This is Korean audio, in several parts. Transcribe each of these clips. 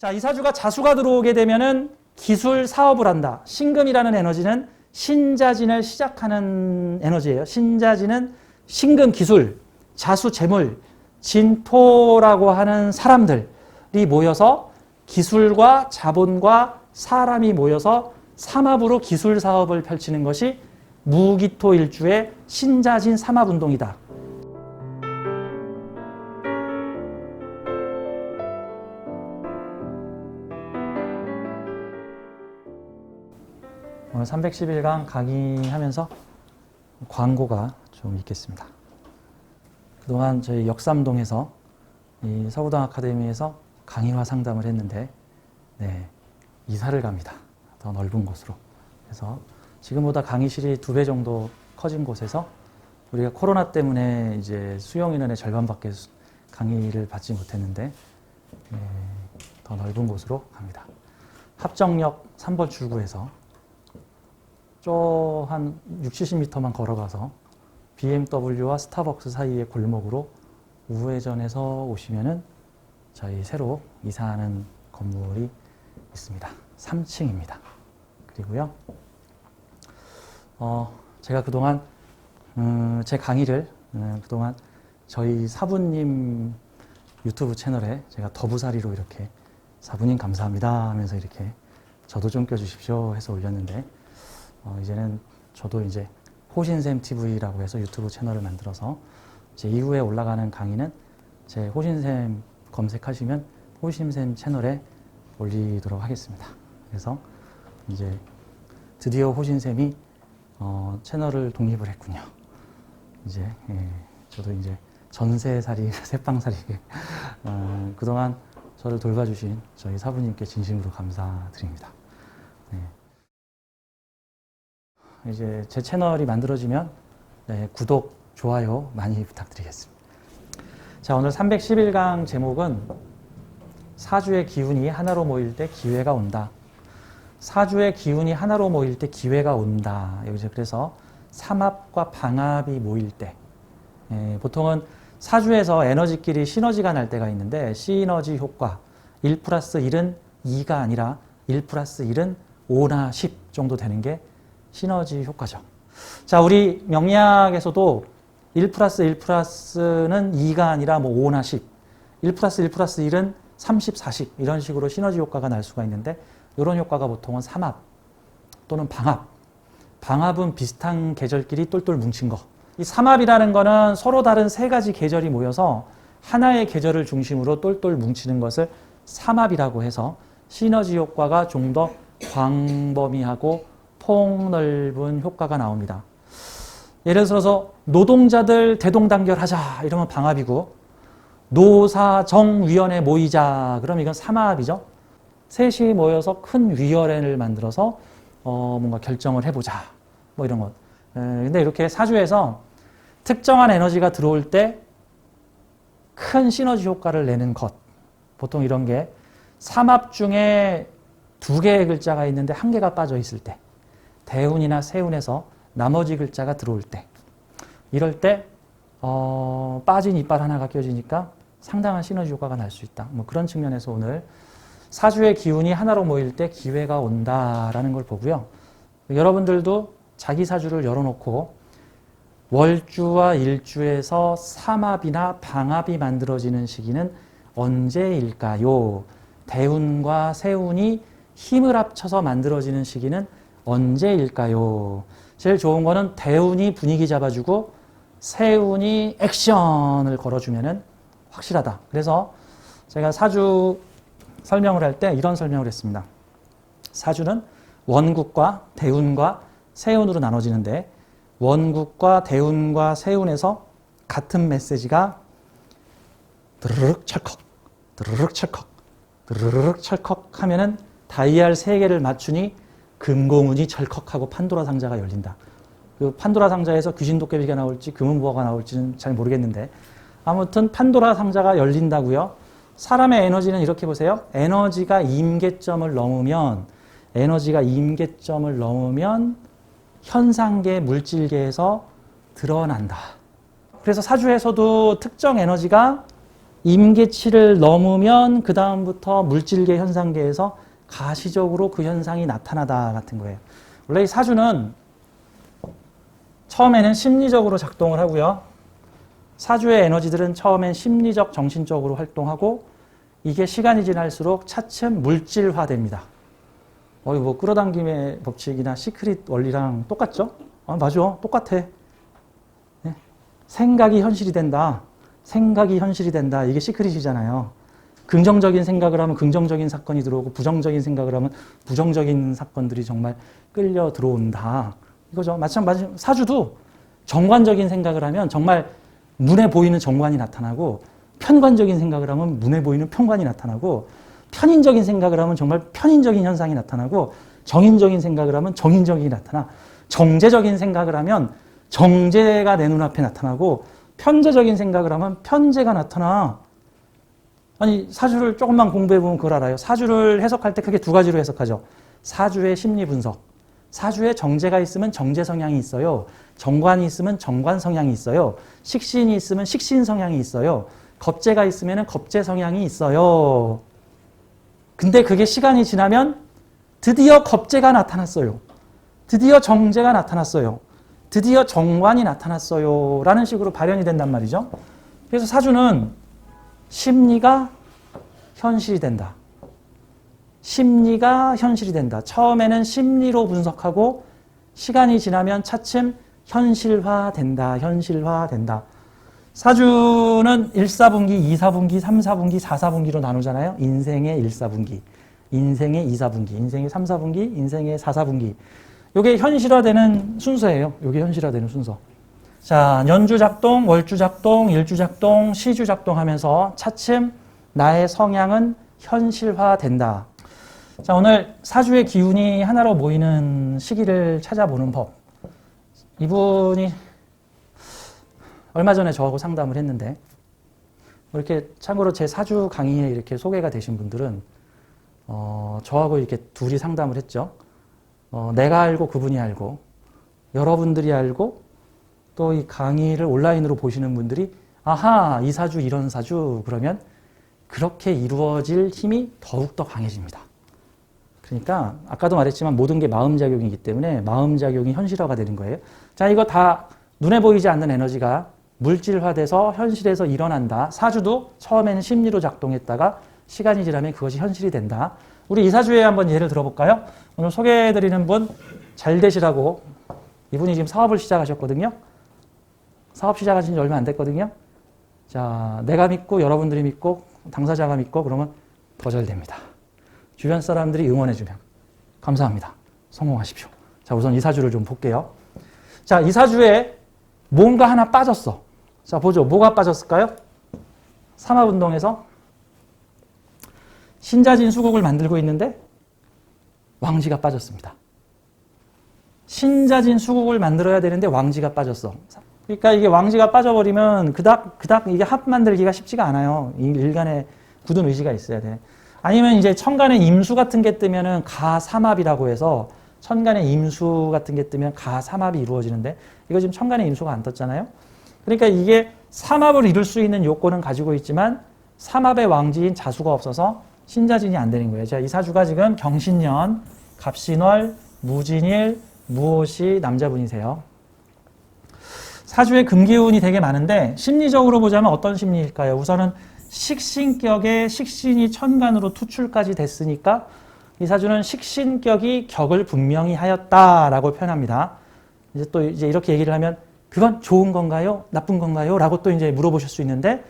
자, 이 사주가 자수가 들어오게 되면은 기술 사업을 한다. 신금이라는 에너지는 신자진을 시작하는 에너지예요. 신자진은 신금 기술, 자수 재물, 진토라고 하는 사람들이 모여서 기술과 자본과 사람이 모여서 삼합으로 기술 사업을 펼치는 것이 무기토 일주의 신자진 삼합운동이다. 오늘 311강 강의하면서 광고가 좀 있겠습니다. 그동안 저희 역삼동에서 이 서구당 아카데미에서 강의와 상담을 했는데, 네, 이사를 갑니다. 더 넓은 곳으로. 그래서 지금보다 강의실이 2배 정도 커진 곳에서 우리가 코로나 때문에 이제 수용 인원의 절반밖에 강의를 받지 못했는데, 더 넓은 곳으로 갑니다. 합정역 3번 출구에서 한 60-70m만 걸어가서 BMW와 스타벅스 사이의 골목으로 우회전해서 오시면은 저희 새로 이사하는 건물이 있습니다. 3층입니다. 그리고요, 제가 그동안 제 강의를 그동안 저희 사부님 유튜브 채널에 제가 더부살이로 이렇게 사부님 감사합니다 하면서 이렇게 저도 좀 껴주십시오 해서 올렸는데, 이제는 저도 이제 호신샘 TV라고 해서 유튜브 채널을 만들어서 제 이후에 올라가는 강의는 제 호신샘 검색하시면 호신샘 채널에 올리도록 하겠습니다. 그래서 이제 드디어 호신샘이 채널을 독립을 했군요. 이제 저도 이제 전세살이, 새빵살이 그동안 저를 돌봐주신 저희 사부님께 진심으로 감사드립니다. 네. 이제 제 채널이 만들어지면 구독, 좋아요 많이 부탁드리겠습니다. 자, 오늘 311강 제목은 사주의 기운이 하나로 모일 때 기회가 온다. 사주의 기운이 하나로 모일 때 기회가 온다. 여기서 그래서 삼합과 방합이 모일 때, 보통은 사주에서 에너지끼리 시너지가 날 때가 있는데, 시너지 효과 1+1은 2가 아니라 1+1은 5나 10 정도 되는 게 시너지 효과죠. 자, 우리 명리학에서도 1+1+는 2가 아니라 5나 10, 1+1+1은 30, 40 이런 식으로 시너지 효과가 날 수가 있는데, 이런 효과가 보통은 삼합 또는 방합. 방합은 비슷한 계절끼리 똘똘 뭉친 거. 이 삼합이라는 거는 서로 다른 3가지 계절이 모여서 하나의 계절을 중심으로 똘똘 뭉치는 것을 삼합이라고 해서 시너지 효과가 좀 더 광범위하고 폭넓은 효과가 나옵니다. 예를 들어서 노동자들 대동단결하자 이러면 방합이고, 노사정위원회 모이자 그럼 이건 삼합이죠. 셋이 모여서 큰 위원회를 만들어서 뭔가 결정을 해보자 뭐 이런 것. 근데 이렇게 사주에서 특정한 에너지가 들어올 때 큰 시너지 효과를 내는 것, 보통 이런 게 삼합 중에 2개의 글자가 있는데 1개가 빠져 있을 때, 대운이나 세운에서 나머지 글자가 들어올 때, 이럴 때 빠진 이빨 하나가 껴지니까 상당한 시너지 효과가 날 수 있다. 뭐 그런 측면에서 오늘 사주의 기운이 하나로 모일 때 기회가 온다라는 걸 보고요. 여러분들도 자기 사주를 열어놓고 월주와 일주에서 삼합이나 방합이 만들어지는 시기는 언제일까요? 대운과 세운이 힘을 합쳐서 만들어지는 시기는 언제일까요? 제일 좋은 거는 대운이 분위기 잡아주고 세운이 액션을 걸어주면은 확실하다. 그래서 제가 사주 설명을 할 때 이런 설명을 했습니다. 사주는 원국과 대운과 세운으로 나눠지는데, 원국과 대운과 세운에서 같은 메시지가 드르륵 철컥, 드르륵 철컥, 드르륵 철컥 하면은 다이알 3개를 맞추니 금고문이 철컥하고 판도라 상자가 열린다. 그 판도라 상자에서 귀신 도깨비가 나올지 금은보화가 나올지는 잘 모르겠는데, 아무튼 판도라 상자가 열린다고요. 사람의 에너지는 이렇게 보세요. 에너지가 임계점을 넘으면 현상계, 물질계에서 드러난다. 그래서 사주에서도 특정 에너지가 임계치를 넘으면 그 다음부터 물질계 현상계에서 가시적으로 그 현상이 나타나다 같은 거예요. 원래 이 사주는 처음에는 심리적으로 작동을 하고요. 사주의 에너지들은 처음엔 심리적, 정신적으로 활동하고 이게 시간이 지날수록 차츰 물질화됩니다. 뭐 끌어당김의 법칙이나 시크릿 원리랑 똑같죠? 맞아. 똑같아. 네? 생각이 현실이 된다. 생각이 현실이 된다. 이게 시크릿이잖아요. 긍정적인 생각을 하면 긍정적인 사건이 들어오고 부정적인 생각을 하면 부정적인 사건들이 정말 끌려 들어온다. 이거죠. 마찬가지 사주도 정관적인 생각을 하면 정말 눈에 보이는 정관이 나타나고 편관적인 생각을 하면 눈에 보이는 편관이 나타나고 편인적인 생각을 하면 정말 편인적인 현상이 나타나고 정인적인 생각을 하면 정인적이 나타나 정제적인 생각을 하면 정제가 내 눈앞에 나타나고 편제적인 생각을 하면 편제가 나타나. 아니 사주를 조금만 공부해보면 그걸 알아요. 사주를 해석할 때 크게 두 가지로 해석하죠. 사주의 심리 분석. 사주에 정제가 있으면 정제 성향이 있어요. 정관이 있으면 정관 성향이 있어요. 식신이 있으면 식신 성향이 있어요. 겁재가 있으면 겁재 성향이 있어요. 근데 그게 시간이 지나면 드디어 겁재가 나타났어요. 드디어 정제가 나타났어요. 드디어 정관이 나타났어요. 라는 식으로 발현이 된단 말이죠. 그래서 사주는 심리가 현실이 된다. 심리가 현실이 된다. 처음에는 심리로 분석하고 시간이 지나면 차츰 현실화된다. 현실화된다. 사주는 1사분기, 2사분기, 3사분기, 4사분기로 나누잖아요. 인생의 1사분기, 인생의 2사분기, 인생의 3사분기, 인생의 4사분기. 이게 현실화되는 순서예요. 이게 현실화되는 순서. 자, 년주 작동, 월주 작동, 일주 작동, 시주 작동하면서 차츰 나의 성향은 현실화된다. 자, 오늘 사주의 기운이 하나로 모이는 시기를 찾아보는 법. 이분이 얼마 전에 저하고 상담을 했는데, 이렇게 참고로 제 사주 강의에 이렇게 소개가 되신 분들은 저하고 이렇게 둘이 상담을 했죠. 내가 알고 그분이 알고 여러분들이 알고 또 이 강의를 온라인으로 보시는 분들이 아하 이 사주 이런 사주 그러면 그렇게 이루어질 힘이 더욱더 강해집니다. 그러니까 아까도 말했지만 모든 게 마음작용이기 때문에 마음작용이 현실화가 되는 거예요. 자, 이거 다 눈에 보이지 않는 에너지가 물질화돼서 현실에서 일어난다. 사주도 처음에는 심리로 작동했다가 시간이 지나면 그것이 현실이 된다. 우리 이 사주에 한번 예를 들어볼까요? 오늘 소개해드리는 분 잘 되시라고 이분이 지금 사업을 시작하셨거든요. 사업 시작하신 지 얼마 안 됐거든요. 자, 내가 믿고 여러분들이 믿고 당사자가 믿고 그러면 더 잘 됩니다. 주변 사람들이 응원해주면 감사합니다. 성공하십시오. 자, 우선 이 사주를 좀 볼게요. 자, 이 사주에 뭔가 하나 빠졌어. 자, 보죠. 뭐가 빠졌을까요? 삼합운동에서 신자진 수국을 만들고 있는데 왕지가 빠졌습니다. 신자진 수국을 만들어야 되는데 왕지가 빠졌어. 그러니까 이게 왕지가 빠져버리면 그닥 이게 합 만들기가 쉽지가 않아요. 이 일간에 굳은 의지가 있어야 돼. 아니면 이제 천간에 임수 같은 게 뜨면은 가삼합이라고 해서 천간에 임수 같은 게 뜨면 가삼합이 이루어지는데 이거 지금 천간에 임수가 안 떴잖아요. 그러니까 이게 삼합을 이룰 수 있는 요건은 가지고 있지만 삼합의 왕지인 자수가 없어서 신자진이 안 되는 거예요. 자, 이 사주가 지금 경신년, 갑신월, 무진일, 무오시 남자분이세요. 사주에 금기운이 되게 많은데 심리적으로 보자면 어떤 심리일까요? 우선은 식신격에 식신이 천간으로 투출까지 됐으니까 이 사주는 식신격이 격을 분명히 하였다라고 표현합니다. 이제 또 이제 이렇게 얘기를 하면 그건 좋은 건가요? 나쁜 건가요? 라고 또 이제 물어보실 수 있는데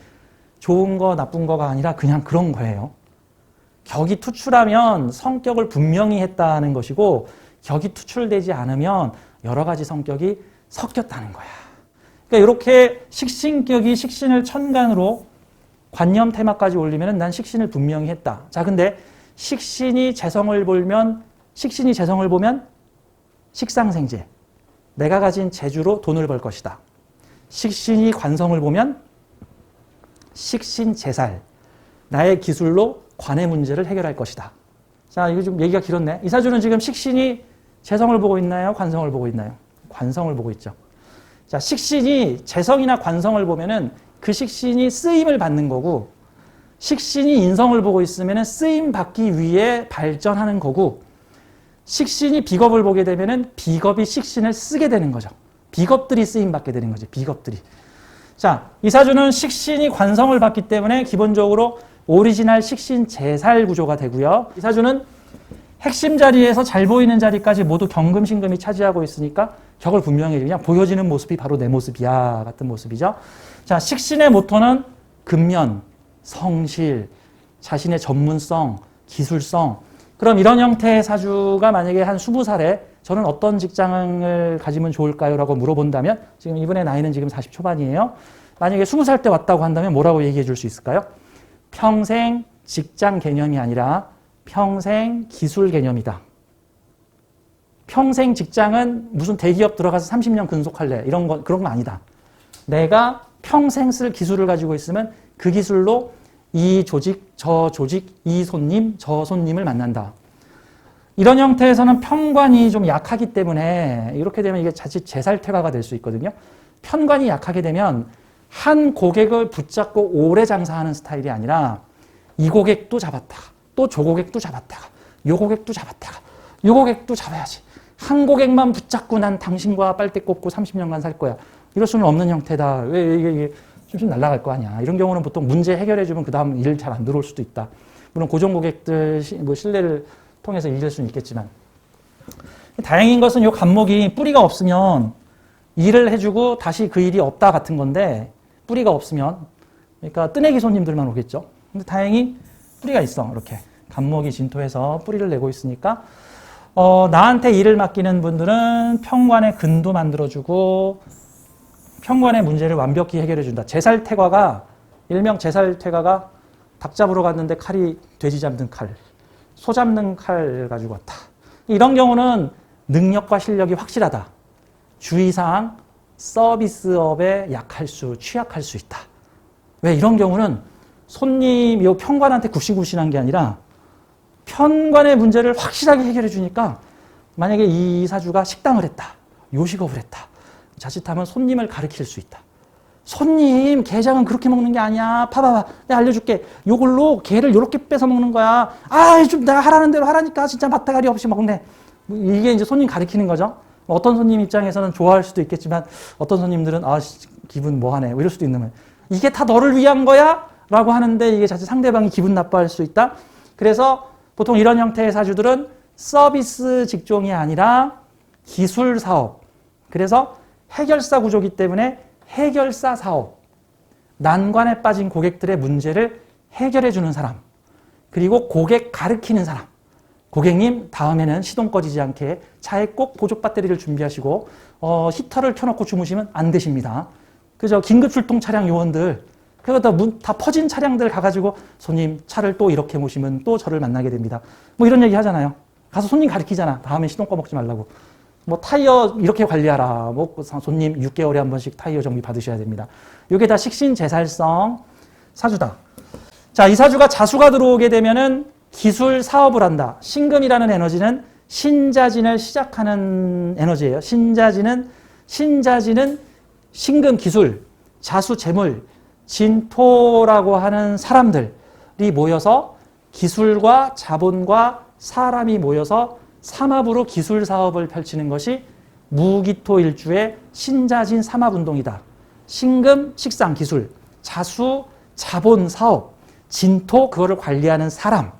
좋은 거 나쁜 거가 아니라 그냥 그런 거예요. 격이 투출하면 성격을 분명히 했다는 것이고 격이 투출되지 않으면 여러 가지 성격이 섞였다는 거야. 그러니까 이렇게 식신격이 식신을 천간으로 관념 테마까지 올리면 난 식신을 분명히 했다. 자, 근데 식신이 재성을 보면 식상생재. 내가 가진 재주로 돈을 벌 것이다. 식신이 관성을 보면 식신재살. 나의 기술로 관의 문제를 해결할 것이다. 자, 이거 좀 얘기가 길었네. 이 사주는 지금 식신이 재성을 보고 있나요? 관성을 보고 있나요? 관성을 보고 있죠. 자, 식신이 재성이나 관성을 보면은 그 식신이 쓰임을 받는 거고 식신이 인성을 보고 있으면 쓰임 받기 위해 발전하는 거고, 식신이 비겁을 보게 되면 비겁이 식신을 쓰게 되는 거죠. 비겁들이 쓰임 받게 되는 거죠. 비겁들이. 자, 이 사주는 식신이 관성을 받기 때문에 기본적으로 오리지널 식신 제살 구조가 되고요. 이 사주는 핵심 자리에서 잘 보이는 자리까지 모두 경금, 신금이 차지하고 있으니까 격을 분명히 그냥 보여지는 모습이 바로 내 모습이야 같은 모습이죠. 자, 식신의 모토는 근면, 성실, 자신의 전문성, 기술성. 그럼 이런 형태의 사주가 만약에 한 20살에 저는 어떤 직장을 가지면 좋을까요? 라고 물어본다면 지금 이분의 나이는 지금 40 초반이에요. 만약에 20살 때 왔다고 한다면 뭐라고 얘기해 줄 수 있을까요? 평생 직장 개념이 아니라 평생 기술 개념이다. 평생 직장은 무슨 대기업 들어가서 30년 근속할래 이런 거 그런 거 아니다. 내가 평생 쓸 기술을 가지고 있으면 그 기술로 이 조직, 저 조직, 이 손님, 저 손님을 만난다. 이런 형태에서는 편관이 좀 약하기 때문에 이렇게 되면 이게 자칫 제살퇴가가 될 수 있거든요. 편관이 약하게 되면 한 고객을 붙잡고 오래 장사하는 스타일이 아니라 이 고객도 잡았다가 또 저 고객도 잡았다가 요 고객도 잡았다가 요 고객도 잡아야지. 한 고객만 붙잡고 난 당신과 빨대 꽂고 30년간 살 거야. 이럴 수는 없는 형태다. 왜 이게 좀 날아갈 거 아니야. 이런 경우는 보통 문제 해결해주면 그 다음 일 잘 안 들어올 수도 있다. 물론 고정 고객들 뭐 신뢰를 통해서 이길 수는 있겠지만 다행인 것은 이 간목이 뿌리가 없으면 일을 해주고 다시 그 일이 없다 같은 건데 뿌리가 없으면 그러니까 뜨내기 손님들만 오겠죠. 근데 다행히 뿌리가 있어. 이렇게 간목이 진토해서 뿌리를 내고 있으니까 나한테 일을 맡기는 분들은 평관의 근도 만들어주고 평관의 문제를 완벽히 해결해준다. 제살퇴과가 일명 제살퇴과가 닭 잡으러 갔는데 칼이 돼지 잡는 칼, 소 잡는 칼 가지고 왔다. 이런 경우는 능력과 실력이 확실하다. 주의사항 서비스업에 취약할 수 있다. 왜 이런 경우는 손님 요 평관한테 굽신굽신한 게 아니라 편관의 문제를 확실하게 해결해 주니까 만약에 이 사주가 식당을 했다. 요식업을 했다. 자칫하면 손님을 가리킬 수 있다. 손님, 게장은 그렇게 먹는 게 아니야. 봐봐봐. 내가 알려줄게. 요걸로 게를 요렇게 뺏어 먹는 거야. 좀 내가 하라는 대로 하라니까 진짜 맛대가리 없이 먹네. 이게 이제 손님 가리키는 거죠. 어떤 손님 입장에서는 좋아할 수도 있겠지만 어떤 손님들은 기분 뭐하네. 이럴 수도 있는 거예요. 이게 다 너를 위한 거야? 라고 하는데 이게 자칫 상대방이 기분 나빠할 수 있다. 그래서 보통 이런 형태의 사주들은 서비스 직종이 아니라 기술 사업. 그래서 해결사 구조이기 때문에 해결사 사업. 난관에 빠진 고객들의 문제를 해결해 주는 사람. 그리고 고객 가르치는 사람. 고객님 다음에는 시동 꺼지지 않게 차에 꼭 보조 배터리를 준비하시고 히터를 켜놓고 주무시면 안 되십니다. 그죠? 긴급 출동 차량 요원들 그러다 다 퍼진 차량들 가가지고 손님 차를 또 이렇게 모시면 또 저를 만나게 됩니다. 뭐 이런 얘기 하잖아요. 가서 손님 가르치잖아. 다음에 시동 꺼먹지 말라고. 뭐 타이어 이렇게 관리하라. 뭐 손님 6개월에 한 번씩 타이어 정비 받으셔야 됩니다. 이게 다 식신제살성 사주다. 자, 이 사주가 자수가 들어오게 되면은 기술 사업을 한다. 신금이라는 에너지는 신자진을 시작하는 에너지예요. 신자진은 신금 기술, 자수 재물, 진토라고 하는 사람들이 모여서 기술과 자본과 사람이 모여서 삼합으로 기술 사업을 펼치는 것이 무기토일주의 신자진 삼합운동이다. 신금, 식상, 기술, 자수, 자본, 사업, 진토, 그거를 관리하는 사람.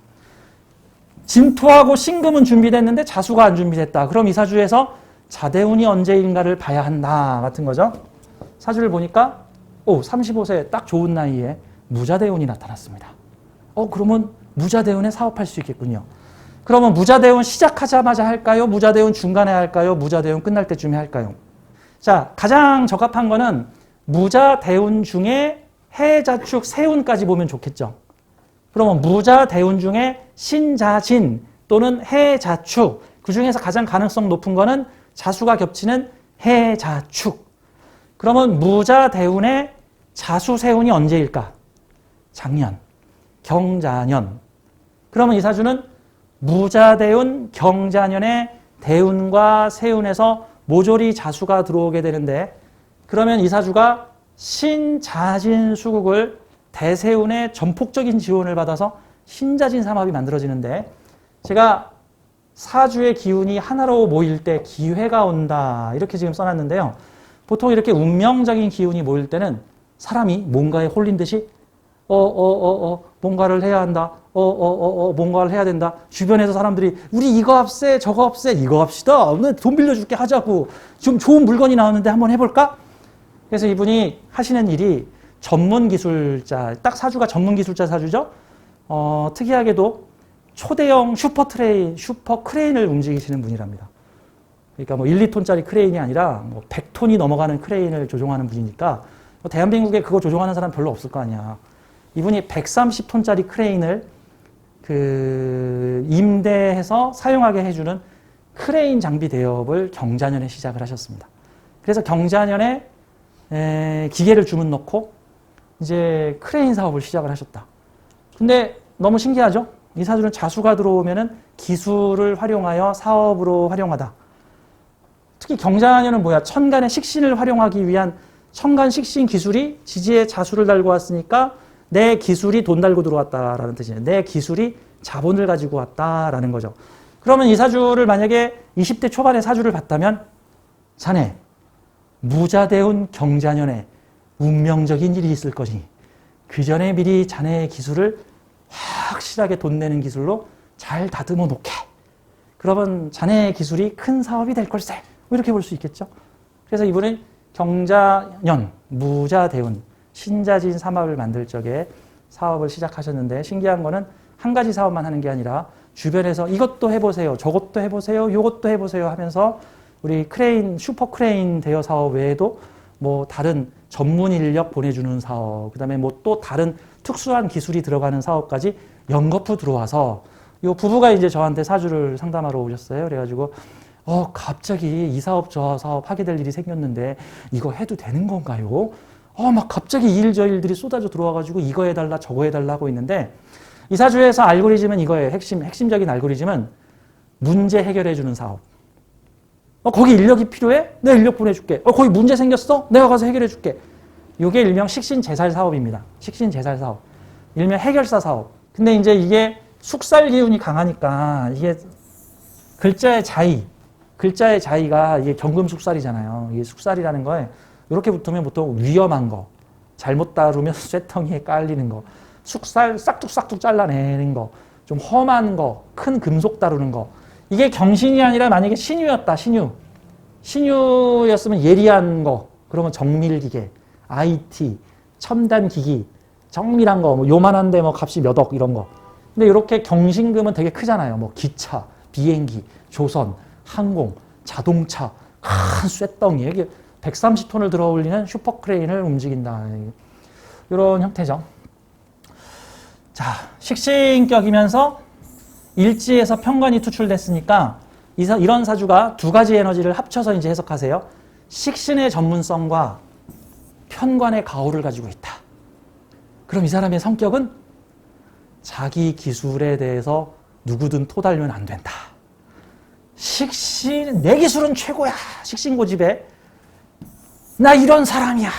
진토하고 신금은 준비됐는데 자수가 안 준비됐다. 그럼 이 사주에서 자대운이 언제인가를 봐야 한다 같은 거죠. 사주를 보니까 35세 딱 좋은 나이에 무자대운이 나타났습니다. 그러면 무자대운에 사업할 수 있겠군요. 그러면 무자대운 시작하자마자 할까요? 무자대운 중간에 할까요? 무자대운 끝날 때쯤에 할까요? 자, 가장 적합한 거는 무자대운 중에 해자축 세운까지 보면 좋겠죠. 그러면 무자대운 중에 신자진 또는 해자축, 그 중에서 가장 가능성 높은 거는 자수가 겹치는 해자축. 그러면 무자대운의 자수세운이 언제일까? 작년, 경자년. 그러면 이 사주는 무자대운 경자년의 대운과 세운에서 모조리 자수가 들어오게 되는데 그러면 이 사주가 신자진 수국을 대세운의 전폭적인 지원을 받아서 신자진 삼합이 만들어지는데, 제가 사주의 기운이 하나로 모일 때 기회가 온다 이렇게 지금 써놨는데요. 보통 이렇게 운명적인 기운이 모일 때는 사람이 뭔가에 홀린 듯이 뭔가를 해야 한다. 뭔가를 해야 된다. 주변에서 사람들이 우리 이거 합세 저거 합세 이거 합시다. 오늘 돈 빌려줄게 하자고. 좀 좋은 물건이 나왔는데 한번 해볼까? 그래서 이분이 하시는 일이 전문 기술자, 딱 사주가 전문 기술자 사주죠. 특이하게도 초대형 슈퍼 크레인을 움직이시는 분이랍니다. 그러니까 뭐 1, 2톤짜리 크레인이 아니라 뭐 100톤이 넘어가는 크레인을 조종하는 분이니까 뭐 대한민국에 그거 조종하는 사람 별로 없을 거 아니야. 이분이 130톤짜리 크레인을 임대해서 사용하게 해주는 크레인 장비 대업을 경자년에 시작을 하셨습니다. 그래서 경자년에 기계를 주문 넣고 이제 크레인 사업을 시작을 하셨다. 근데 너무 신기하죠? 이 사주는 자수가 들어오면은 기술을 활용하여 사업으로 활용하다. 특히 경자년은 뭐야? 천간의 식신을 활용하기 위한 천간 식신 기술이 지지에 자수를 달고 왔으니까 내 기술이 돈 달고 들어왔다라는 뜻이에요. 내 기술이 자본을 가지고 왔다라는 거죠. 그러면 이 사주를 만약에 20대 초반의 사주를 봤다면 자네 무자대운 경자년에 운명적인 일이 있을 거니 그 전에 미리 자네의 기술을 확실하게 돈 내는 기술로 잘 다듬어 놓게. 그러면 자네의 기술이 큰 사업이 될 걸세. 이렇게 볼 수 있겠죠. 그래서 이분은 경자년, 무자대운, 신자진 삼합을 만들 적에 사업을 시작하셨는데 신기한 거는 한 가지 사업만 하는 게 아니라 주변에서 이것도 해보세요, 저것도 해보세요, 요것도 해보세요 하면서 우리 크레인, 슈퍼 크레인 대여 사업 외에도 뭐 다른 전문 인력 보내주는 사업, 그 다음에 뭐 또 다른 특수한 기술이 들어가는 사업까지 연거푸 들어와서 이 부부가 이제 저한테 사주를 상담하러 오셨어요. 그래가지고 갑자기 이 사업 저 사업 하게 될 일이 생겼는데 이거 해도 되는 건가요? 막 갑자기 일 저 일들이 쏟아져 들어와가지고 이거 해달라 저거 해달라 하고 있는데 이 사주에서 알고리즘은 이거예요. 핵심적인 알고리즘은 문제 해결해주는 사업. 거기 인력이 필요해? 내가 인력 보내줄게. 거기 문제 생겼어? 내가 가서 해결해줄게. 이게 일명 식신제살 사업입니다. 식신제살 사업. 일명 해결사 사업. 근데 이제 이게 숙살 기운이 강하니까 이게 글자의 자의가 이게 경금숙살이잖아요. 이게 숙살이라는 거에 이렇게 붙으면 보통 위험한 거, 잘못 다루면 쇠텅이에 깔리는 거, 숙살 싹둑싹둑 잘라내는 거, 좀 험한 거, 큰 금속 다루는 거. 이게 경신이 아니라 만약에 신유였다, 신유였으면 예리한 거, 그러면 정밀기계, IT, 첨단기기, 정밀한 거, 뭐 요만한데 뭐 값이 몇 억 이런 거. 근데 이렇게 경신금은 되게 크잖아요. 뭐 기차, 비행기, 조선, 항공, 자동차, 큰 쇠덩이. 이게 130톤을 들어 올리는 슈퍼크레인을 움직인다. 이런 형태죠. 자, 식신격이면서 일지에서 편관이 투출됐으니까 이런 사주가 두 가지 에너지를 합쳐서 이제 해석하세요. 식신의 전문성과 편관의 가호를 가지고 있다. 그럼 이 사람의 성격은 자기 기술에 대해서 누구든 토달면 안 된다. 내 기술은 최고야. 식신고집에. 나 이런 사람이야.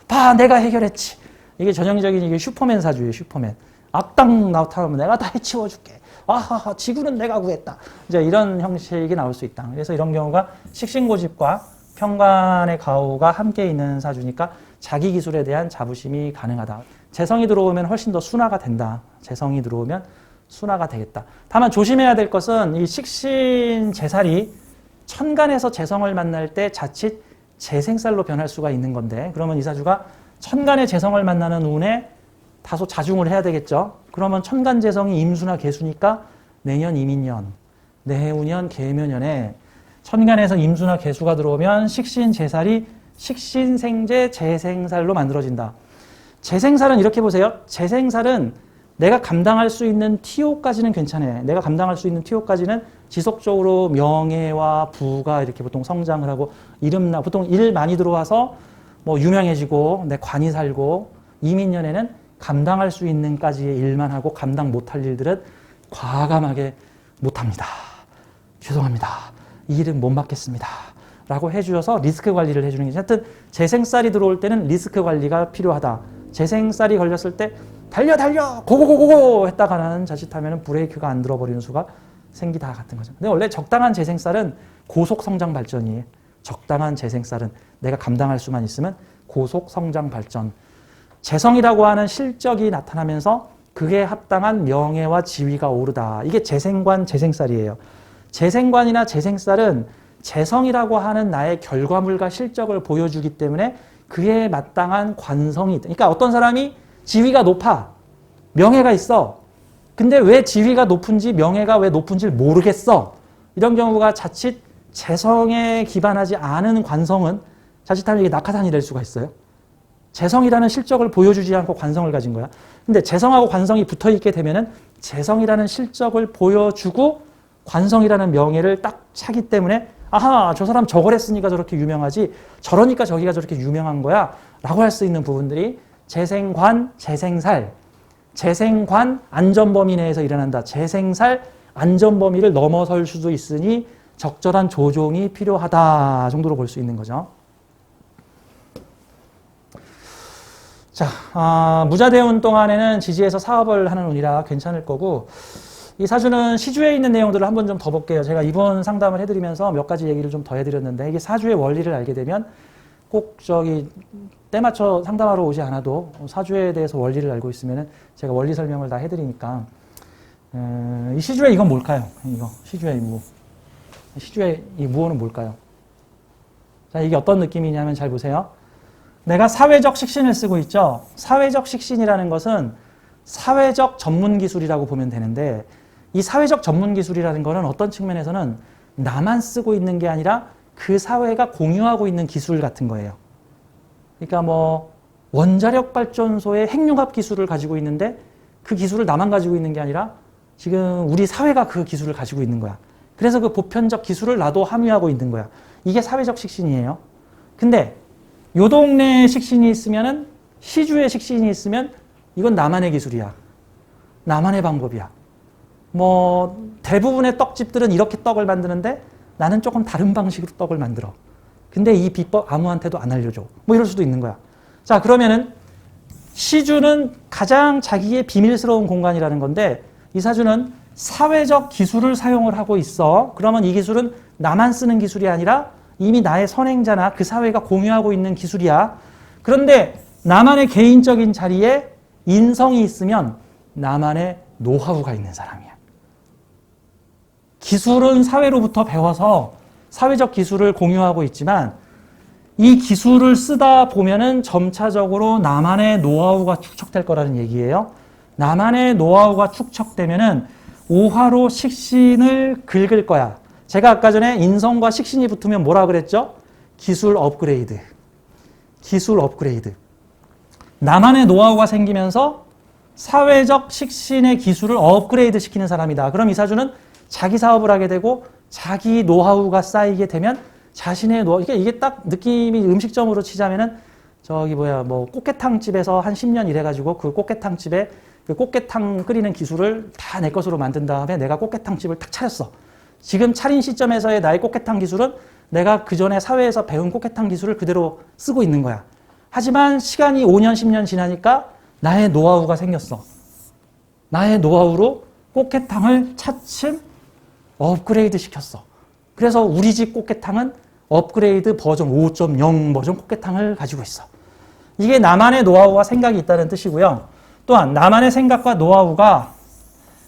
봐, 내가 해결했지. 이게 전형적인 이게 슈퍼맨 사주예요, 슈퍼맨. 악당 나타나면 내가 다 해치워줄게. 아하하, 지구는 내가 구했다. 이제 이런 형식이 나올 수 있다. 그래서 이런 경우가 식신고집과 편관의 가호가 함께 있는 사주니까 자기 기술에 대한 자부심이 가능하다. 재성이 들어오면 훨씬 더 순화가 된다. 재성이 들어오면 순화가 되겠다. 다만 조심해야 될 것은 이 식신재살이 천간에서 재성을 만날 때 자칫 재생살로 변할 수가 있는 건데, 그러면 이 사주가 천간의 재성을 만나는 운에 다소 자중을 해야 되겠죠. 그러면 천간 재성이 임수나 개수니까 내년 이민년, 내후년 계묘년에 천간에서 임수나 개수가 들어오면 식신재살이 식신생재 재생살로 만들어진다. 재생살은 이렇게 보세요. 재생살은 내가 감당할 수 있는 TO까지는 괜찮아요. 내가 감당할 수 있는 TO까지는 지속적으로 명예와 부가 이렇게 보통 성장을 하고 보통 일 많이 들어와서 뭐 유명해지고 내 관이 살고, 이민년에는 감당할 수 있는까지의 일만 하고 감당 못할 일들은 과감하게 못합니다. 죄송합니다. 이 일은 못 맡겠습니다. 라고 해주셔서 리스크 관리를 해주는 게, 하여튼 재생살이 들어올 때는 리스크 관리가 필요하다. 재생살이 걸렸을 때 달려 달려 고고고고고 했다가는 자칫하면 브레이크가 안 들어버리는 수가 생기다 같은 거죠. 근데 원래 적당한 재생살은 고속 성장 발전이에요. 적당한 재생살은 내가 감당할 수만 있으면 고속 성장 발전. 재성이라고 하는 실적이 나타나면서 그에 합당한 명예와 지위가 오르다. 이게 재생관, 재생살이에요. 재생관이나 재생살은 재성이라고 하는 나의 결과물과 실적을 보여주기 때문에 그에 마땅한 관성이 있다. 그러니까 어떤 사람이 지위가 높아. 명예가 있어. 근데 왜 지위가 높은지 명예가 왜 높은지 모르겠어. 이런 경우가 자칫 재성에 기반하지 않은 관성은 자칫하면 이게 낙하산이 될 수가 있어요. 재성이라는 실적을 보여주지 않고 관성을 가진 거야. 근데 재성하고 관성이 붙어 있게 되면은 재성이라는 실적을 보여주고 관성이라는 명예를 딱 차기 때문에 아하, 저 사람 저걸 했으니까 저렇게 유명하지, 저러니까 저기가 저렇게 유명한 거야 라고 할 수 있는 부분들이 재생관, 재생살, 재생관 안전범위 내에서 일어난다. 재생살 안전범위를 넘어설 수도 있으니 적절한 조종이 필요하다 정도로 볼 수 있는 거죠. 자, 무자대운 동안에는 지지에서 사업을 하는 운이라 괜찮을 거고, 이 사주는 시주에 있는 내용들을 한번 좀 더 볼게요. 제가 이번 상담을 해드리면서 몇 가지 얘기를 좀 더 해드렸는데, 이게 사주의 원리를 알게 되면 꼭 때 맞춰 상담하러 오지 않아도 사주에 대해서 원리를 알고 있으면 제가 원리 설명을 다 해드리니까, 이 시주의 이건 뭘까요? 이거 시주의 무. 시주의 이 무호는 뭘까요? 자, 이게 어떤 느낌이냐면 잘 보세요. 내가 사회적 식신을 쓰고 있죠. 사회적 식신이라는 것은 사회적 전문 기술이라고 보면 되는데, 이 사회적 전문 기술이라는 것은 어떤 측면에서는 나만 쓰고 있는 게 아니라 그 사회가 공유하고 있는 기술 같은 거예요. 그러니까 뭐 원자력 발전소의 핵융합 기술을 가지고 있는데 그 기술을 나만 가지고 있는 게 아니라 지금 우리 사회가 그 기술을 가지고 있는 거야. 그래서 그 보편적 기술을 나도 함유하고 있는 거야. 이게 사회적 식신이에요. 근데 요 동네에 식신이 있으면은, 시주에 식신이 있으면 이건 나만의 기술이야. 나만의 방법이야. 뭐 대부분의 떡집들은 이렇게 떡을 만드는데 나는 조금 다른 방식으로 떡을 만들어. 근데 이 비법 아무한테도 안 알려줘. 뭐 이럴 수도 있는 거야. 자, 그러면은 시주는 가장 자기의 비밀스러운 공간이라는 건데, 이 사주는 사회적 기술을 사용을 하고 있어. 그러면 이 기술은 나만 쓰는 기술이 아니라 이미 나의 선행자나 그 사회가 공유하고 있는 기술이야. 그런데 나만의 개인적인 자리에 인성이 있으면 나만의 노하우가 있는 사람이야. 기술은 사회로부터 배워서 사회적 기술을 공유하고 있지만 이 기술을 쓰다 보면은 점차적으로 나만의 노하우가 축적될 거라는 얘기예요. 나만의 노하우가 축적되면은 오화로 식신을 긁을 거야. 제가 아까 전에 인성과 식신이 붙으면 뭐라 그랬죠? 기술 업그레이드. 기술 업그레이드. 나만의 노하우가 생기면서 사회적 식신의 기술을 업그레이드 시키는 사람이다. 그럼 이 사주는 자기 사업을 하게 되고 자기 노하우가 쌓이게 되면 자신의 노하우, 이게 딱 느낌이 음식점으로 치자면은 뭐 꽃게탕 집에서 한 10년 일해가지고 그 꽃게탕 집에 그 꽃게탕 끓이는 기술을 다 내 것으로 만든 다음에 내가 꽃게탕 집을 딱 차렸어. 지금 차린 시점에서의 나의 꽃게탕 기술은 내가 그 전에 사회에서 배운 꽃게탕 기술을 그대로 쓰고 있는 거야. 하지만 시간이 5년, 10년 지나니까 나의 노하우가 생겼어. 나의 노하우로 꽃게탕을 차츰 업그레이드 시켰어. 그래서 우리 집 꽃게탕은 업그레이드 버전 5.0 버전 꽃게탕을 가지고 있어. 이게 나만의 노하우와 생각이 있다는 뜻이고요. 또한 나만의 생각과 노하우가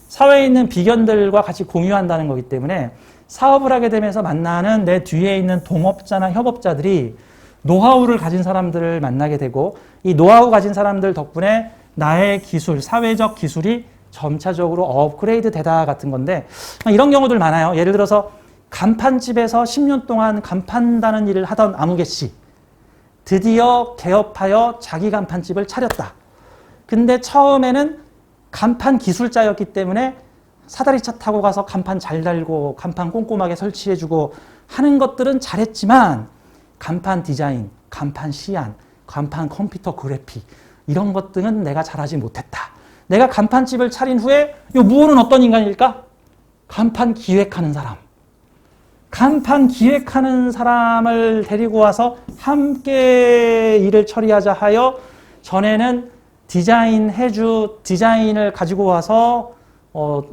사회에 있는 비견들과 같이 공유한다는 거기 때문에 사업을 하게 되면서 만나는 내 뒤에 있는 동업자나 협업자들이 노하우를 가진 사람들을 만나게 되고, 이 노하우 가진 사람들 덕분에 나의 기술, 사회적 기술이 점차적으로 업그레이드 되다 같은 건데, 이런 경우들 많아요. 예를 들어서 간판집에서 10년 동안 간판다는 일을 하던 아무개 씨, 드디어 개업하여 자기 간판집을 차렸다. 근데 처음에는 간판 기술자였기 때문에 사다리차 타고 가서 간판 잘 달고 간판 꼼꼼하게 설치해주고 하는 것들은 잘했지만 간판 디자인, 간판 시안, 간판 컴퓨터 그래픽 이런 것들은 내가 잘하지 못했다. 내가 간판집을 차린 후에 이 무호는 어떤 인간일까? 간판 기획하는 사람. 간판 기획하는 사람을 데리고 와서 함께 일을 처리하자 하여 전에는 디자인을 가지고 와서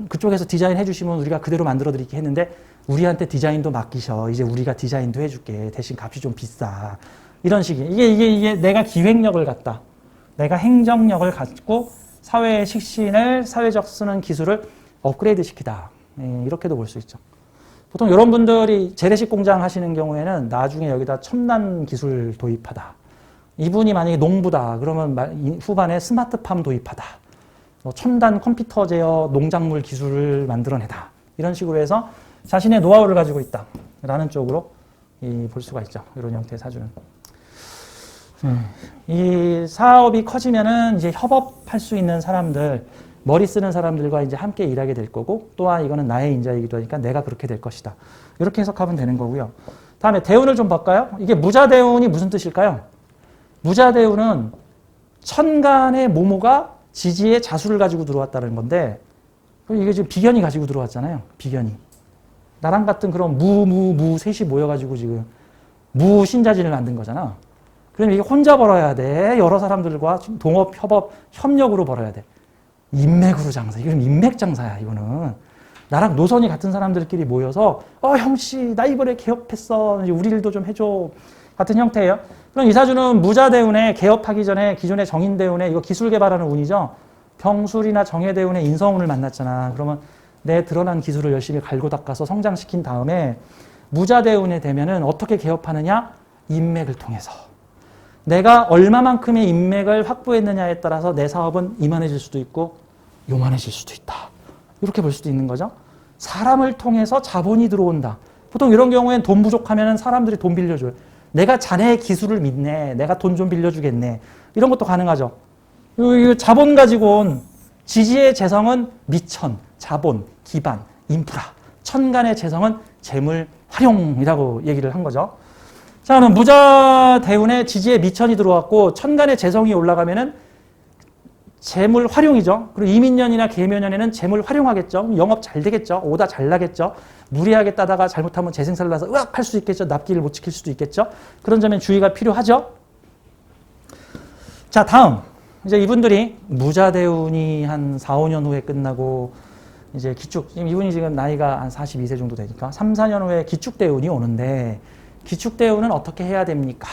그쪽에서 디자인 해주시면 우리가 그대로 만들어 드릴게 했는데 우리한테 디자인도 맡기셔. 이제 우리가 디자인도 해줄게. 대신 값이 좀 비싸. 이런 식이. 이게 내가 기획력을 갖다. 내가 행정력을 갖고 사회의 식신을, 사회적 쓰는 기술을 업그레이드 시키다. 이렇게도 볼 수 있죠. 보통 이런 분들이 재래식 공장 하시는 경우에는 나중에 여기다 첨단 기술 도입하다. 이분이 만약에 농부다. 그러면 후반에 스마트팜 도입하다. 첨단 컴퓨터 제어 농작물 기술을 만들어내다. 이런 식으로 해서 자신의 노하우를 가지고 있다. 라는 쪽으로 볼 수가 있죠. 이런 형태의 사주는. 이 사업이 커지면은 이제 협업할 수 있는 사람들, 머리 쓰는 사람들과 이제 함께 일하게 될 거고, 또한 이거는 나의 인자이기도 하니까 내가 그렇게 될 것이다. 이렇게 해석하면 되는 거고요. 다음에 대운을 좀 볼까요? 이게 무자대운이 무슨 뜻일까요? 무자대운은 천간의 모모가 지지의 자수를 가지고 들어왔다는 건데, 이게 지금 비견이 가지고 들어왔잖아요. 비견이. 나랑 같은 그런 셋이 모여가지고 지금 무신자진을 만든 거잖아. 그럼 이게 혼자 벌어야 돼. 여러 사람들과 동업, 협업, 협력으로 벌어야 돼. 인맥으로 장사. 이건 인맥 장사야, 이거는. 나랑 노선이 같은 사람들끼리 모여서, 형씨, 나 이번에 개업했어. 우리 일도 좀 해줘. 같은 형태예요. 그럼 이 사주는 무자대운에 개업하기 전에 기존의 정인대운에 이거 기술 개발하는 운이죠. 병술이나 정예대운의 인성운을 만났잖아. 그러면 내 드러난 기술을 열심히 갈고 닦아서 성장시킨 다음에 무자대운에 되면은 어떻게 개업하느냐? 인맥을 통해서. 내가 얼마만큼의 인맥을 확보했느냐에 따라서 내 사업은 이만해질 수도 있고 요만해질 수도 있다. 이렇게 볼 수도 있는 거죠. 사람을 통해서 자본이 들어온다. 보통 이런 경우엔 돈 부족하면 사람들이 돈 빌려줘요. 내가 자네의 기술을 믿네. 내가 돈 좀 빌려주겠네. 이런 것도 가능하죠. 이 자본 가지고 온 지지의 재성은 미천, 자본, 기반, 인프라. 천간의 재성은 재물, 활용이라고 얘기를 한 거죠. 자, 그럼 무자대운에 지지의 미천이 들어왔고 천간의 재성이 올라가면은 재물 활용이죠. 그리고 이민년이나 계묘년에는 재물 활용하겠죠. 영업 잘 되겠죠. 오다 잘 나겠죠. 무리하게 따다가 잘못하면 재생산을 나서 으악 할 수 있겠죠. 납기를 못 지킬 수도 있겠죠. 그런 점엔 주의가 필요하죠. 자, 다음. 이제 이분들이 무자대운이 한 4, 5년 후에 끝나고 이제 기축, 이분이 지금 나이가 한 42세 정도 되니까 3, 4년 후에 기축대운이 오는데 기축대운은 어떻게 해야 됩니까?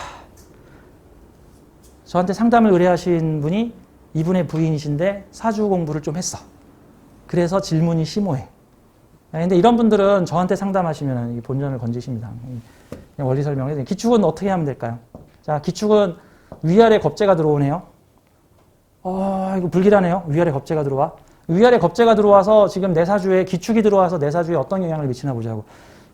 저한테 상담을 의뢰하신 분이 이분의 부인이신데 사주 공부를 좀 했어. 그래서 질문이 심오해. 근데 이런 분들은 저한테 상담하시면 본전을 건지십니다. 그냥 원리 설명해. 기축은 어떻게 하면 될까요? 자, 기축은 위아래 겁재가 들어오네요. 이거 불길하네요. 위아래 겁재가 들어와. 위아래 겁재가 들어와서 지금 내 사주에 기축이 들어와서 내 사주에 어떤 영향을 미치나 보자고.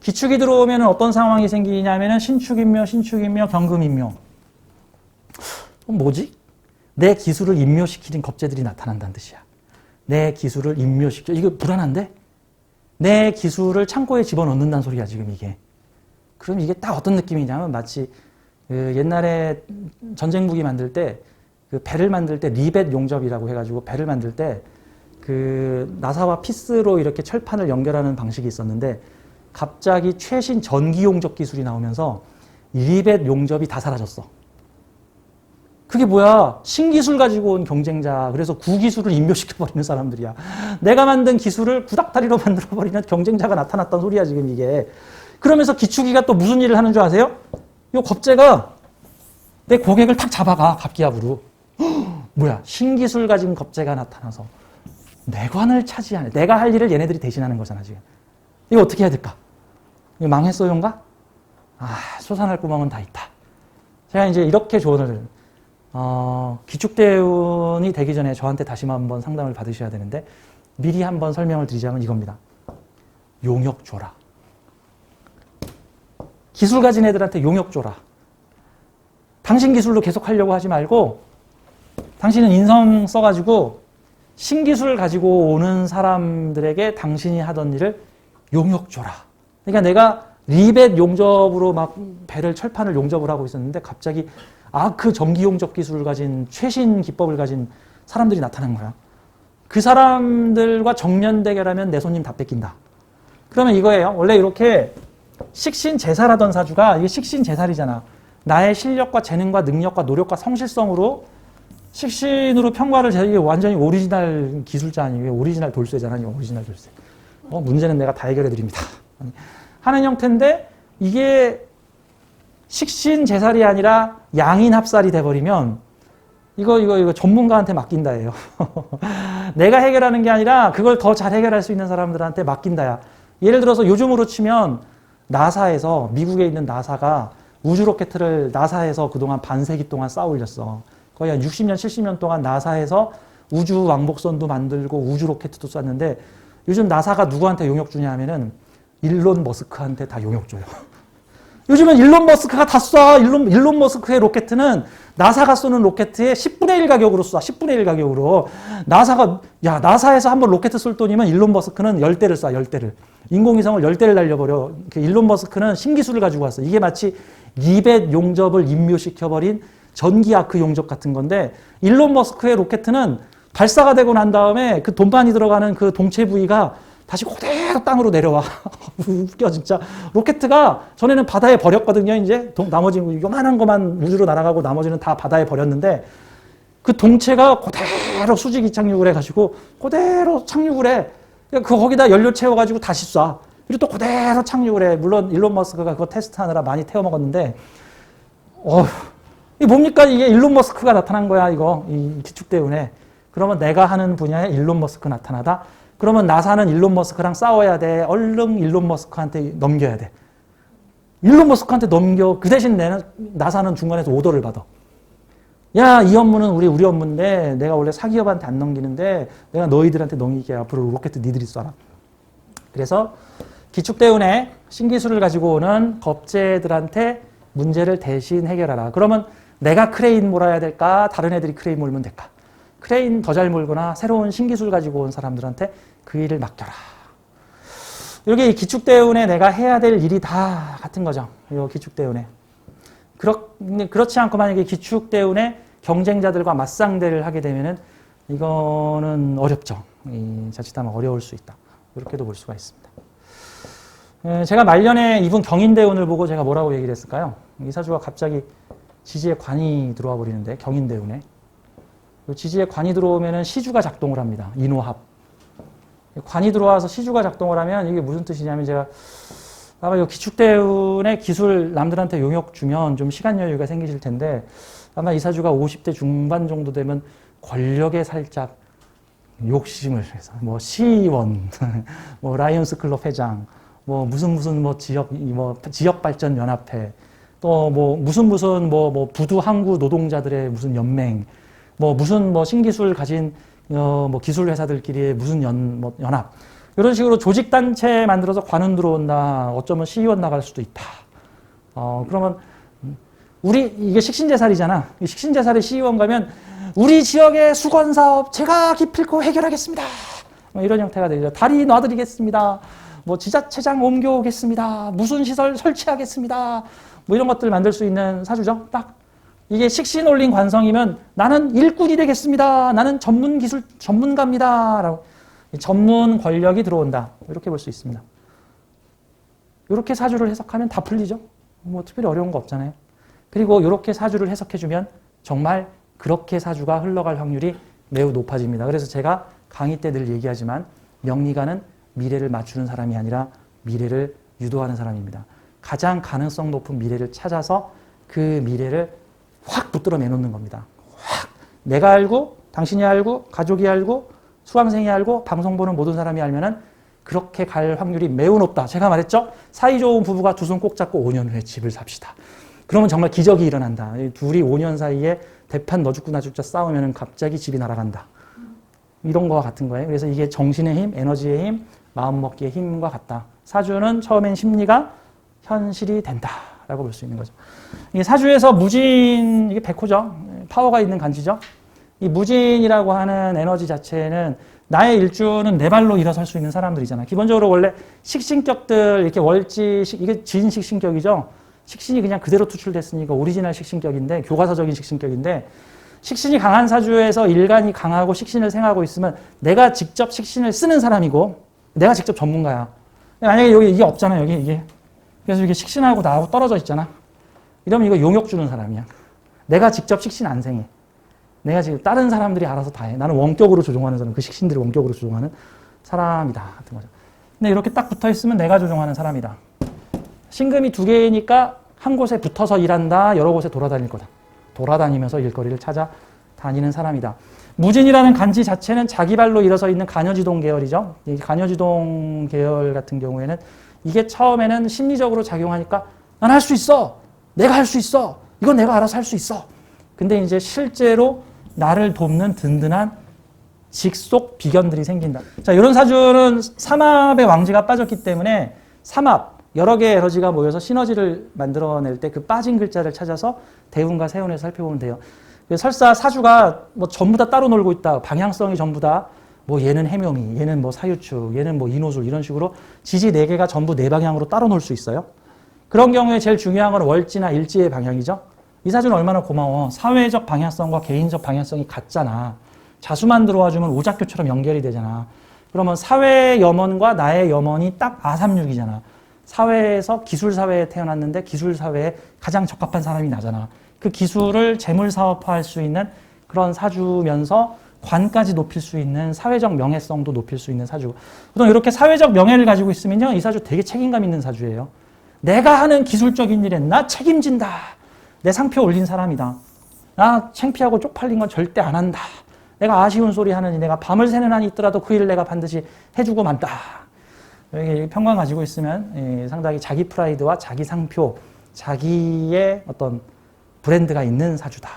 기축이 들어오면 어떤 상황이 생기냐면은 신축인묘, 경금인묘. 뭐지? 내 기술을 인묘시키는 겁재들이 나타난다는 뜻이야. 내 기술을 인묘시켜. 이거 불안한데? 내 기술을 창고에 집어넣는다는 소리야, 지금 이게. 그럼 이게 딱 어떤 느낌이냐면 마치 옛날에 전쟁 무기 만들 때 그 배를 만들 때 리벳 용접이라고 해가지고 배를 만들 때 그 나사와 피스로 이렇게 철판을 연결하는 방식이 있었는데 갑자기 최신 전기 용접 기술이 나오면서 리벳 용접이 다 사라졌어. 그게 뭐야? 신기술 가지고 온 경쟁자. 그래서 구기술을 인묘시켜버리는 사람들이야. 내가 만든 기술을 구닥다리로 만들어버리는 경쟁자가 나타났단 소리야, 지금 이게. 그러면서 기축이가 또 무슨 일을 하는 줄 아세요? 요 겁재가 내 고객을 탁 잡아가, 갑기압으로. 뭐야? 신기술 가진 겁재가 나타나서 내관을 차지하네. 내가 할 일을 얘네들이 대신하는 거잖아, 지금. 이거 어떻게 해야 될까? 이거 망했어요인가? 솟아날 구멍은 다 있다. 제가 이제 이렇게 조언을 기축대운이 되기 전에 저한테 다시 한번 상담을 받으셔야 되는데 미리 한번 설명을 드리자면 이겁니다. 용역 줘라. 기술 가진 애들한테 용역 줘라. 당신 기술로 계속 하려고 하지 말고 당신은 인성 써가지고 신기술 가지고 오는 사람들에게 당신이 하던 일을 용역 줘라. 그러니까 내가 리벳 용접으로 막 배를 철판을 용접을 하고 있었는데 갑자기 그 전기 용접 기술을 가진 최신 기법을 가진 사람들이 나타난 거야. 그 사람들과 정면 대결하면 내 손님 다 뺏긴다. 그러면 이거예요. 원래 이렇게 식신제살하던 사주가 이게 식신제살이잖아. 나의 실력과 재능과 능력과 노력과 성실성으로 식신으로 평가를 이게 완전히 오리지널 기술자 아니에요. 오리지널 돌쇠잖아요. 오리지널 돌쇠. 문제는 내가 다 해결해 드립니다. 하는 형태인데 이게 식신 제살이 아니라 양인 합살이 돼버리면 이거 전문가한테 맡긴다예요. 내가 해결하는 게 아니라 그걸 더 잘 해결할 수 있는 사람들한테 맡긴다야. 예를 들어서 요즘으로 치면 나사에서 미국에 있는 나사가 우주 로켓을 나사에서 그동안 반세기 동안 쌓아 올렸어. 거의 한 60년, 70년 동안 나사에서 우주 왕복선도 만들고 우주 로켓도 쐈는데 요즘 나사가 누구한테 용역 주냐 하면은 일론 머스크한테 다 용역 줘요. 요즘은 일론 머스크가 다 쏴. 일론 머스크의 로켓은 나사가 쏘는 로켓의 10분의 1 가격으로 쏴. 10분의 1 가격으로. 나사에서 한번 로켓 쏠 돈이면 일론 머스크는 10대를 쏴. 10대를. 인공위성을 10대를 날려버려. 일론 머스크는 신기술을 가지고 왔어. 이게 마치 리벳 용접을 임묘시켜버린 전기 아크 용접 같은 건데 일론 머스크의 로켓은 발사가 되고 난 다음에 그 돈 많이 들어가는 그 동체 부위가 다시 그대로 땅으로 내려와. 웃겨 진짜. 로켓가 전에는 바다에 버렸거든요. 이제 나머지 요만한 것만 우주로 날아가고 나머지는 다 바다에 버렸는데 그 동체가 그대로 수직 이착륙을 해가지고 그대로 착륙을 해. 거기다 연료 채워가지고 다시 쏴. 그리고 또 그대로 착륙을 해. 물론 일론 머스크가 그거 테스트하느라 많이 태워먹었는데 이게 뭡니까? 이게 일론 머스크가 나타난 거야. 이 기축대운에. 그러면 내가 하는 분야에 일론 머스크 나타나다. 그러면 나사는 일론 머스크랑 싸워야 돼. 얼른 일론 머스크한테 넘겨야 돼. 일론 머스크한테 넘겨. 그 대신 나사는 중간에서 오더를 받아. 야, 이 업무는 우리 업무인데 내가 원래 사기업한테 안 넘기는데 내가 너희들한테 넘기게 앞으로 로켓 니들이 쏴라. 그래서 기축대운에 신기술을 가지고 오는 겁재들한테 문제를 대신 해결하라. 그러면 내가 크레인 몰아야 될까? 다른 애들이 크레인 몰면 될까? 크레인 더 잘 몰거나 새로운 신기술 가지고 온 사람들한테 그 일을 맡겨라. 이게 기축대운에 내가 해야 될 일이 다 같은 거죠. 이 기축대운에. 그렇지 않고 만약에 기축대운에 경쟁자들과 맞상대를 하게 되면은 이거는 어렵죠. 자칫하면 어려울 수 있다. 이렇게도 볼 수가 있습니다. 제가 말년에 이분 경인대운을 보고 제가 뭐라고 얘기를 했을까요? 이 사주가 갑자기 지지에 관이 들어와 버리는데 경인대운에. 지지에 관이 들어오면은 시주가 작동을 합니다. 인호합. 관이 들어와서 시주가 작동을 하면 이게 무슨 뜻이냐면 제가 아마 이 기축대운의 기술 남들한테 용역 주면 좀 시간 여유가 생기실 텐데 아마 이 사주가 50대 중반 정도 되면 권력에 살짝 욕심을 해서 뭐 시의원, 뭐 라이온스 클럽 회장, 뭐 무슨 지역 발전 연합회, 또 뭐 무슨 부두 항구 노동자들의 무슨 연맹, 무슨 신기술 가진 뭐 기술 회사들끼리의 무슨 연합 이런 식으로 조직 단체 만들어서 관훈 들어온다. 어쩌면 시의원 나갈 수도 있다. 그러면 이게 식신제살이잖아. 식신제살이 시의원 가면 우리 지역의 수건 사업 제가 기필코 해결하겠습니다. 이런 형태가 되죠. 다리 놔드리겠습니다. 지자체장 옮겨오겠습니다. 무슨 시설 설치하겠습니다. 이런 것들 만들 수 있는 사주죠. 딱 이게 식신 올린 관성이면 나는 일꾼이 되겠습니다. 나는 전문 기술 전문가입니다. 라고 전문 권력이 들어온다. 이렇게 볼 수 있습니다. 이렇게 사주를 해석하면 다 풀리죠. 특별히 어려운 거 없잖아요. 그리고 이렇게 사주를 해석해주면 정말 그렇게 사주가 흘러갈 확률이 매우 높아집니다. 그래서 제가 강의 때 늘 얘기하지만 명리가는 미래를 맞추는 사람이 아니라 미래를 유도하는 사람입니다. 가장 가능성 높은 미래를 찾아서 그 미래를 확 붙들어 내놓는 겁니다. 확. 내가 알고, 당신이 알고, 가족이 알고, 수강생이 알고, 방송 보는 모든 사람이 알면은 그렇게 갈 확률이 매우 높다. 제가 말했죠? 사이 좋은 부부가 두 손 꼭 잡고 5년 후에 집을 삽시다. 그러면 정말 기적이 일어난다. 둘이 5년 사이에 대판 너 죽고 나 죽자 싸우면은 갑자기 집이 날아간다. 이런 거와 같은 거예요. 그래서 이게 정신의 힘, 에너지의 힘, 마음먹기의 힘과 같다. 사주는 처음엔 심리가 현실이 된다라고 볼 수 있는 거죠. 이 사주에서 무진, 이게 백호죠. 파워가 있는 간지죠. 이 무진이라고 하는 에너지 자체는 나의 일주는 내 발로 일어설 수 있는 사람들이잖아. 기본적으로 원래 식신격들, 이렇게 월지, 이게 진 식신격이죠. 식신이 그냥 그대로 투출됐으니까 오리지널 식신격인데, 교과서적인 식신격인데, 식신이 강한 사주에서 일간이 강하고 식신을 생하고 있으면 내가 직접 식신을 쓰는 사람이고, 내가 직접 전문가야. 만약에 여기 이게 없잖아, 여기 이게. 그래서 이게 식신하고 나하고 떨어져 있잖아. 이러면 이거 용역 주는 사람이야. 내가 직접 식신 안 생해. 내가 지금 다른 사람들이 알아서 다 해. 나는 원격으로 조종하는 사람, 그 식신들이 원격으로 조종하는 사람이다. 같은 거죠. 근데 이렇게 딱 붙어 있으면 내가 조종하는 사람이다. 신금이 두 개니까 한 곳에 붙어서 일한다. 여러 곳에 돌아다닐 거다. 돌아다니면서 일거리를 찾아 다니는 사람이다. 무진이라는 간지 자체는 자기 발로 일어서 있는 간여지동 계열이죠. 이 간여지동 계열 같은 경우에는 이게 처음에는 심리적으로 작용하니까 난 할 수 있어. 내가 할 수 있어. 이건 내가 알아서 할 수 있어. 근데 이제 실제로 나를 돕는 든든한 직속 비견들이 생긴다. 자, 이런 사주는 삼합의 왕지가 빠졌기 때문에 삼합, 여러 개의 에너지가 모여서 시너지를 만들어낼 때 그 빠진 글자를 찾아서 대운과 세운에서 살펴보면 돼요. 설사 사주가 뭐 전부 다 따로 놀고 있다. 방향성이 전부 다 뭐 얘는 해묘미, 얘는 뭐 사유축, 얘는 뭐 인호술 이런 식으로 지지 4개가 전부 4방향으로 따로 놀 수 있어요. 그런 경우에 제일 중요한 건 월지나 일지의 방향이죠. 이 사주는 얼마나 고마워. 사회적 방향성과 개인적 방향성이 같잖아. 자수만 들어와주면 오작교처럼 연결이 되잖아. 그러면 사회 염원과 나의 염원이 딱 아삼육이잖아. 사회에서 기술사회에 태어났는데 기술사회에 가장 적합한 사람이 나잖아. 그 기술을 재물사업화할 수 있는 그런 사주면서 관까지 높일 수 있는 사회적 명예성도 높일 수 있는 사주. 보통 이렇게 사회적 명예를 가지고 있으면요. 이 사주 되게 책임감 있는 사주예요. 내가 하는 기술적인 일에 나 책임진다. 내 상표 올린 사람이다. 나 창피하고 쪽팔린 건 절대 안 한다. 내가 아쉬운 소리 하느니 내가 밤을 새는 한이 있더라도 그 일을 내가 반드시 해주고 만다. 여기 평관 가지고 있으면 상당히 자기 프라이드와 자기 상표, 자기의 어떤 브랜드가 있는 사주다.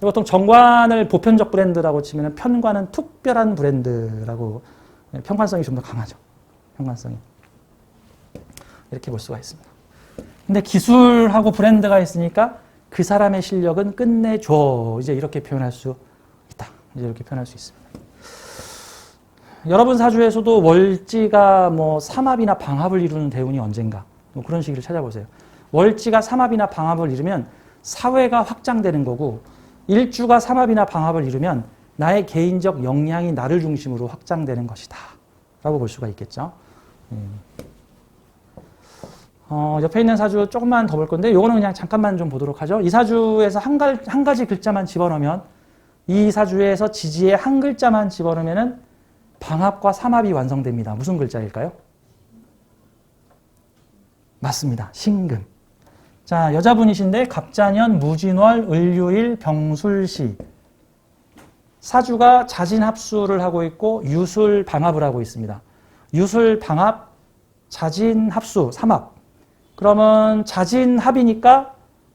보통 정관을 보편적 브랜드라고 치면 편관은 특별한 브랜드라고 편관성이 좀 더 강하죠. 편관성이. 이렇게 볼 수가 있습니다. 근데 기술하고 브랜드가 있으니까 그 사람의 실력은 끝내줘. 이제 이렇게 표현할 수 있다. 이제 이렇게 표현할 수 있습니다. 여러분 사주에서도 월지가 뭐 삼합이나 방합을 이루는 대운이 언젠가 뭐 그런 시기를 찾아보세요. 월지가 삼합이나 방합을 이루면 사회가 확장되는 거고 일주가 삼합이나 방합을 이루면 나의 개인적 역량이 나를 중심으로 확장되는 것이다. 라고 볼 수가 있겠죠. 옆에 있는 사주 조금만 더 볼 건데 이거는 그냥 잠깐만 좀 보도록 하죠. 이 사주에서 한 가지 글자만 집어넣으면 이 사주에서 지지에 한 글자만 집어넣으면 방합과 삼합이 완성됩니다. 무슨 글자일까요? 맞습니다. 신금. 자, 여자분이신데 갑자년, 무진월, 을유일, 병술시. 사주가 자진합수를 하고 있고 유술방합을 하고 있습니다. 유술방합, 자진합수, 삼합. 그러면 자진합이니까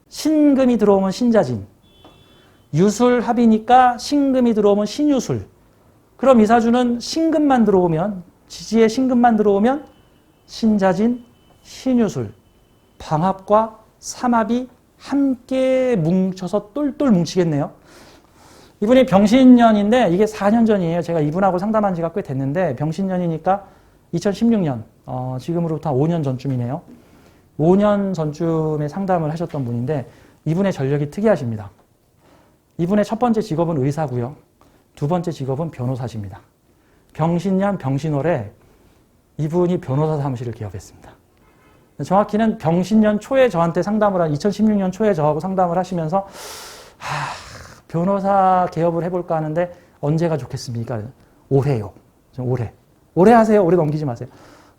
신금이 들어오면 신자진. 유술합이니까 신금이 들어오면 신유술. 그럼 이 사주는 신금만 들어오면, 지지에 신금만 들어오면 신자진, 신유술, 방합과 삼합이 함께 뭉쳐서 똘똘 뭉치겠네요. 이분이 병신년인데 이게 4년 전이에요. 제가 이분하고 상담한 지가 꽤 됐는데 병신년이니까 2016년, 지금으로부터 한 5년 전쯤이네요. 5년 전쯤에 상담을 하셨던 분인데 이분의 전력이 특이하십니다. 이분의 첫 번째 직업은 의사고요. 두 번째 직업은 변호사십니다. 병신년, 병신월에 이분이 변호사 사무실을 개업했습니다. 정확히는 병신년 초에 저한테 상담을 한 2016년 초에 저하고 상담을 하시면서 변호사 개업을 해볼까 하는데 언제가 좋겠습니까? 올해요. 올해. 올해 하세요. 올해 넘기지 마세요.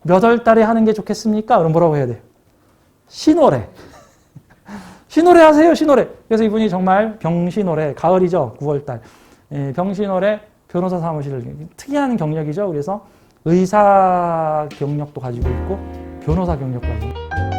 몇 월 달에 하는 게 좋겠습니까? 그럼 뭐라고 해야 돼요? 신월에. 신월에 하세요. 신월에. 그래서 이분이 정말 병신월에, 가을이죠. 9월 달. 병신월에 변호사 사무실을, 특이한 경력이죠. 그래서 의사 경력도 가지고 있고 변호사 경력도 가지고 있고